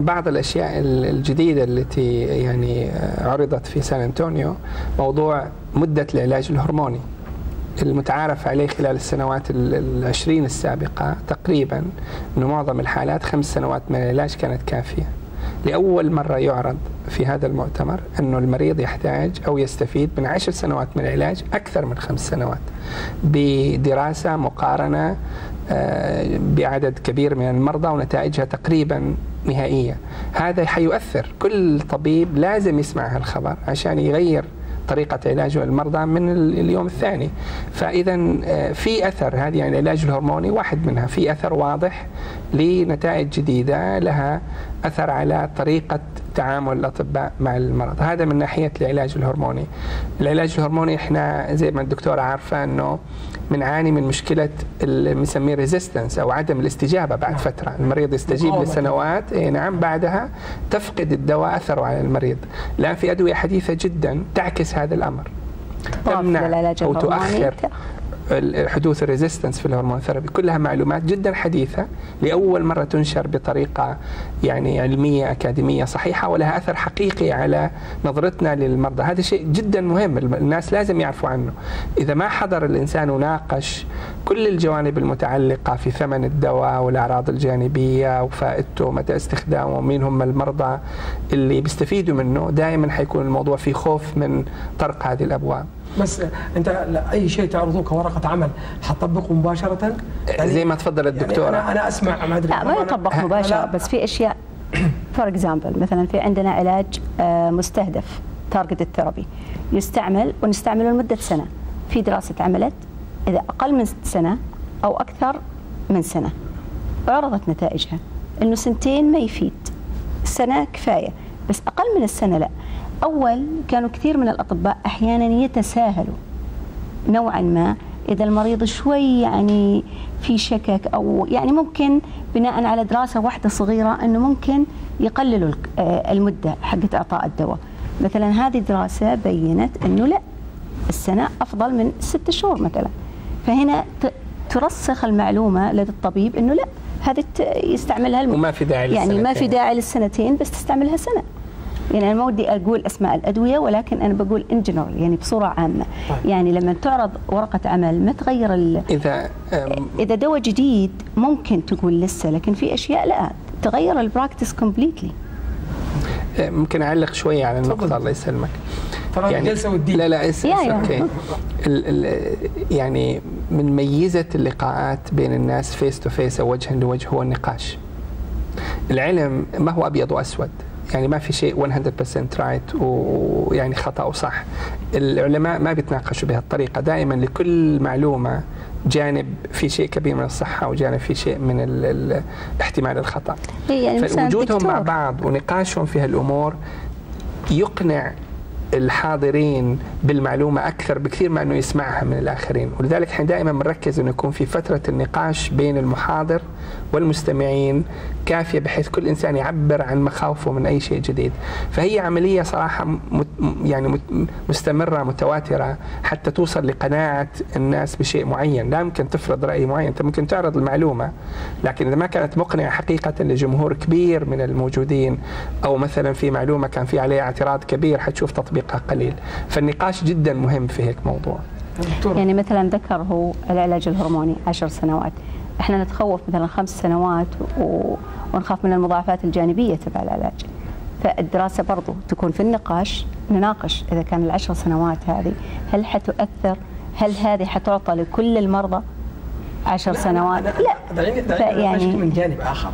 بعض الأشياء الجديدة التي يعني عرضت في سان أنطونيو موضوع مدة العلاج الهرموني المتعارف عليه خلال السنوات العشرين السابقة تقريبا أنه معظم الحالات 5 سنوات من العلاج كانت كافية. لأول مرة يعرض في هذا المؤتمر أنه المريض يحتاج أو يستفيد من 10 سنوات من العلاج أكثر من 5 سنوات بدراسة مقارنة بعدد كبير من المرضى ونتائجها تقريبا نهائية. هذا حيؤثر، كل طبيب لازم يسمع هالخبر عشان يغير طريقة علاجه للمرضى من اليوم الثاني. فإذا في أثر، هذه يعني العلاج الهرموني واحد منها، في أثر واضح لنتائج جديدة لها أثر على طريقة تعامل الأطباء مع المرض. هذا من ناحية العلاج الهرموني. العلاج الهرموني احنا زي ما الدكتورة عارفة أنه بنعاني من مشكلة اللي بنسميه ريزيستنس أو عدم الاستجابة بعد فترة. المريض يستجيب لسنوات نعم، بعدها تفقد الدواء أثره على المريض. الآن في أدوية حديثة جدا تعكس هذا الأمر، تمنع أو تؤخر حدوث الريزيستنس في الهرمون ثيرابي. كلها معلومات جدا حديثة لأول مرة تنشر بطريقة يعني علمية أكاديمية صحيحة ولها أثر حقيقي على نظرتنا للمرضى. هذا شيء جدا مهم، الناس لازم يعرفوا عنه. إذا ما حضر الإنسان وناقش كل الجوانب المتعلقة في ثمن الدواء والأعراض الجانبية وفائدته ومتى استخدامه ومين هم المرضى اللي بيستفيدوا منه، دائما حيكون الموضوع فيه خوف من طرق هذه الأبواب. بس انت اي شيء تعرضوه كورقه عمل حتطبقه مباشره؟ يعني زي ما تفضل الدكتوره، يعني انا اسمع ما ادري. لا ما يطبق مباشره، بس في اشياء فور اكزامبل مثلا في عندنا علاج مستهدف تارجت ثيرابي يستعمل ونستعمله لمده سنه. في دراسه عملت اذا اقل من سنه او اكثر من سنه عرضت نتائجها انه 2 سنين ما يفيد، سنه كفايه، بس اقل من السنه لا. أول كانوا كثير من الأطباء أحيانا يتساهلوا نوعا ما إذا المريض شوي يعني في شكك أو يعني ممكن بناء على دراسة واحدة صغيرة أنه ممكن يقللوا المدة حقت إعطاء الدواء. مثلا هذه الدراسة بينت أنه لا، السنة أفضل من 6 شهور مثلا. فهنا ترسخ المعلومة لدى الطبيب أنه لا، هذه يستعملها وما في داعي يعني ما في داعي للسنتين، بس تستعملها سنة. يعني أنا ما ودي أقول أسماء الأدوية، ولكن أنا بقول إن جنرال يعني بصورة عامة. يعني لما تعرض ورقة عمل ما تغير إذا دواء جديد ممكن تقول لسه، لكن في أشياء لا تغير البراكتس كومبليتلي. ممكن أعلق شوية على النقطة الله يسلمك. يعني جلسة والدين. لا اوكي. يعني من ميزة اللقاءات بين الناس فيس تو فيس أو وجها لوجه هو النقاش. العلم ما هو أبيض وأسود، يعني ما في شيء 100% رايت ويعني خطأ وصح. العلماء ما بيتناقشوا بهالطريقة، دائما لكل معلومة جانب في شيء كبير من الصحة وجانب في شيء من الاحتمال الخطأ. يعني فوجودهم مع بعض ونقاشهم في هالأمور يقنع الحاضرين بالمعلومة أكثر بكثير ما أنه يسمعها من الآخرين. ولذلك احنا دائما بنركز أنه يكون في فترة النقاش بين المحاضر والمستمعين كافية بحيث كل إنسان يعبر عن مخاوفه من أي شيء جديد. فهي عملية صراحة يعني مستمرة متواترة حتى توصل لقناعة الناس بشيء معين. لا يمكن تفرض رأي معين، أنت ممكن تعرض المعلومة، لكن إذا ما كانت مقنعة حقيقة لجمهور كبير من الموجودين أو مثلا في معلومة كان في عليها اعتراض كبير حتشوف تطبيقها قليل. فالنقاش جدا مهم في هيك موضوع. يعني مثلا ذكر هو العلاج الهرموني 10 سنوات، احنا نتخوف مثلا 5 سنوات ونخاف من المضاعفات الجانبية تبع العلاج. فالدراسة برضو تكون في النقاش، نناقش إذا كان ال10 سنوات هذه هل حتؤثر، هل هذه حتعطى لكل المرضى 10 سنوات؟ لا يعني من جانب آخر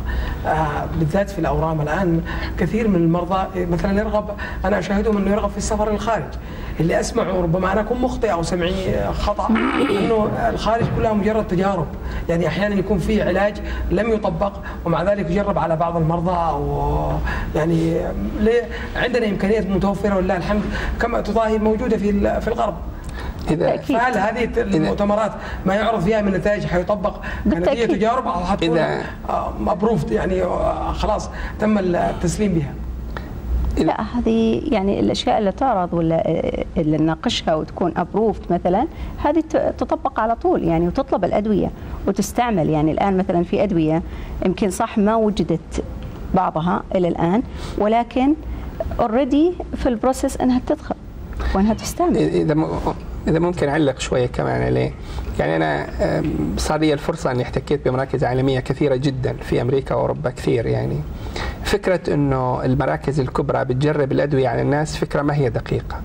بالذات في الأورام الآن كثير من المرضى مثلا يرغب، أنا أشاهدهم أنه يرغب في السفر للخارج. اللي أسمعه ربما أنا أكون مخطئ أو سمعي خطأ أنه الخارج كلها مجرد تجارب. يعني أحيانا يكون في علاج لم يطبق ومع ذلك يجرب على بعض المرضى، أو يعني عندنا إمكانية متوفرة ولله الحمد كما تضاهي موجودة في الغرب. فهل هذه المؤتمرات ما يعرض فيها من نتائج حيطبق كنتيجة تجارب أو حتكون أبروفد يعني خلاص تم التسليم بها؟ لا، هذه يعني الأشياء اللي تعرض ولا اللي نناقشها وتكون أبروفد مثلا هذه تطبق على طول يعني، وتطلب الأدوية وتستعمل. يعني الآن مثلا في أدوية يمكن صح ما وجدت بعضها الى الان، ولكن اوريدي في البروسيس انها تدخل وانها تستعمل. إذا ممكن أعلق شوية كمان عليه، يعني أنا صار لي الفرصة أني احتكيت بمراكز عالمية كثيرة جدا في أمريكا وأوروبا كثير. يعني فكرة أنه المراكز الكبرى بتجرب الأدوية على الناس فكرة ما هي دقيقة،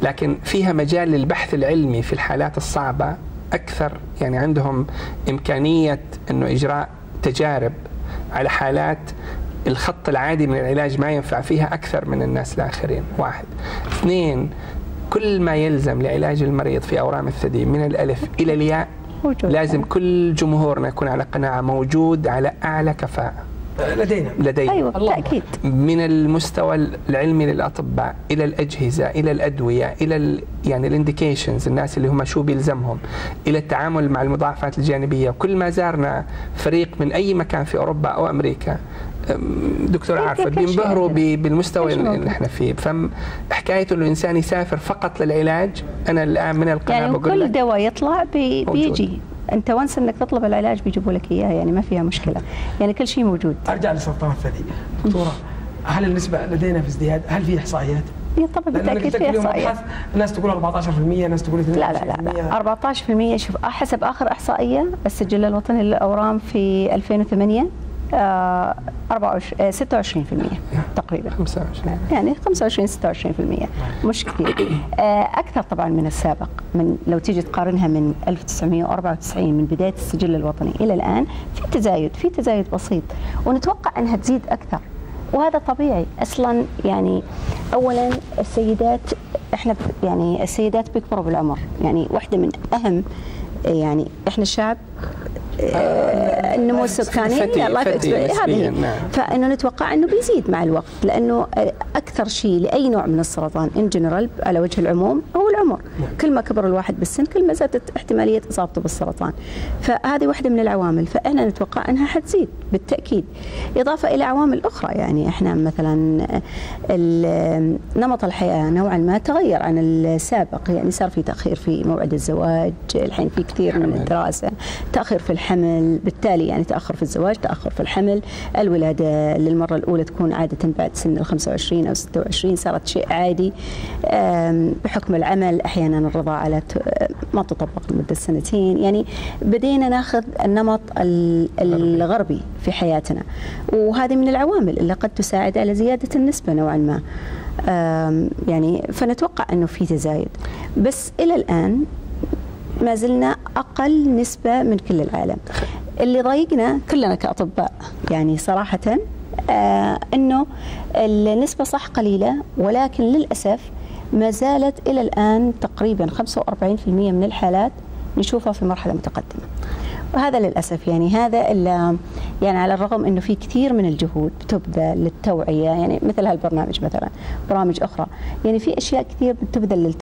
لكن فيها مجال للبحث العلمي في الحالات الصعبة أكثر. يعني عندهم إمكانية أنه إجراء تجارب على حالات الخط العادي من العلاج ما ينفع فيها أكثر من الناس الآخرين. واحد. اثنين، كل ما يلزم لعلاج المريض في أورام الثدي من الألف إلى الياء لازم كل جمهورنا يكون على قناعة موجود على أعلى كفاءة لدينا. أيوة بالتأكيد. من المستوى العلمي للأطباء إلى الأجهزة إلى الأدوية إلى يعني الانديكيشنز، الناس اللي هم شو بيلزمهم، إلى التعامل مع المضاعفات الجانبية. كل ما زارنا فريق من أي مكان في أوروبا أو أمريكا دكتور عارفة بينبهروا بالمستوى اللي احنا فيه. فحكاية انه الانسان يسافر فقط للعلاج، انا الان من القناة يعني بقول لك كل دواء يطلع بيجي انت وانس انك تطلب العلاج بيجيبوا لك اياه، يعني ما فيها مشكلة، يعني كل شيء موجود. ارجع لسرطان الثدي دكتورة، هل النسبة لدينا في ازدياد؟ هل في احصائيات؟ طبعا بالتاكيد في احصائيات. الناس تقول 14%، ناس تقول 22%. لا 14%. شوف حسب اخر احصائيه السجل الوطني للاورام في 2008 26% تقريبا، 25 يعني 25-26%، مش كثير. اكثر طبعا من السابق. من لو تيجي تقارنها من 1994 من بدايه السجل الوطني الى الان في تزايد بسيط، ونتوقع انها تزيد اكثر، وهذا طبيعي اصلا. يعني اولا السيدات يعني السيدات بيكبروا بالعمر، يعني واحده من اهم، يعني احنا شعب النمو السكاني هذه، فانه نتوقع انه بيزيد مع الوقت، لانه اكثر شيء لاي نوع من السرطان ان جنرال على وجه العموم هو العمر. كل ما كبر الواحد بالسن كل ما زادت احتماليه اصابته بالسرطان، فهذه واحده من العوامل. فاحنا نتوقع انها حتزيد بالتاكيد، اضافه الى عوامل اخرى. يعني احنا مثلا نمط الحياه نوعا ما تغير عن السابق، يعني صار في تاخير في موعد الزواج، الحين في كثير من الدراسه، تاخير في الحمل، بالتالي يعني تاخر في الزواج، تاخر في الحمل، الولاده للمره الاولى تكون عاده بعد سن ال 25 او 26، صارت شيء عادي. بحكم العمل احيانا الرضاعه ما تطبق لمده سنتين، يعني بدينا ناخذ النمط الغربي في حياتنا، وهذه من العوامل اللي قد تساعد على زياده النسبه نوعا ما. يعني فنتوقع انه في تزايد، بس الى الان ما زلنا أقل نسبة من كل العالم. اللي ضايقنا كلنا كأطباء يعني صراحة أنه النسبة صح قليلة، ولكن للأسف ما زالت إلى الآن تقريبا 45% من الحالات نشوفها في مرحلة متقدمة، وهذا للأسف. يعني هذا اللي يعني على الرغم أنه في كثير من الجهود تبذل للتوعية، يعني مثل هالبرنامج مثلا، برامج أخرى، يعني في أشياء كثير تبذل